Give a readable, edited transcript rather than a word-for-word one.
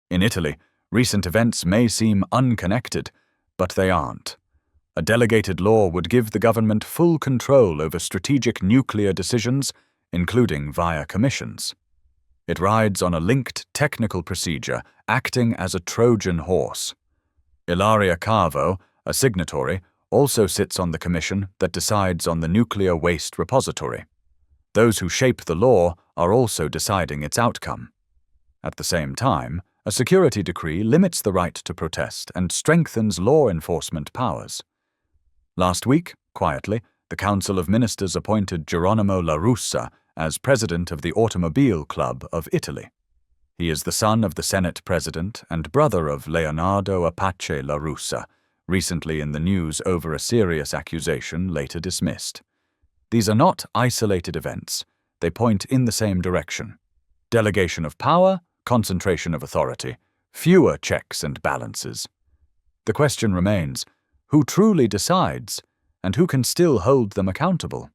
In Italy, recent events may seem unconnected, but they aren't. A delegated law would give the government full control over strategic nuclear decisions, including via commissions. It rides on a linked technical procedure, acting as a Trojan horse. Ilaria Cavo, a signatory, also sits on the commission that decides on the nuclear waste repository. Those who shape the law are also deciding its outcome. At the same time, a security decree limits the right to protest and strengthens law enforcement powers. Last week, quietly, the Council of Ministers appointed Geronimo La Russa as president of the Automobile Club of Italy. He is the son of the Senate president and brother of Leonardo Apache La Russa, recently in the news over a serious accusation later dismissed. These are not isolated events. They point in the same direction. Delegation of power, concentration of authority, fewer checks and balances. The question remains, who truly decides, and who can still hold them accountable?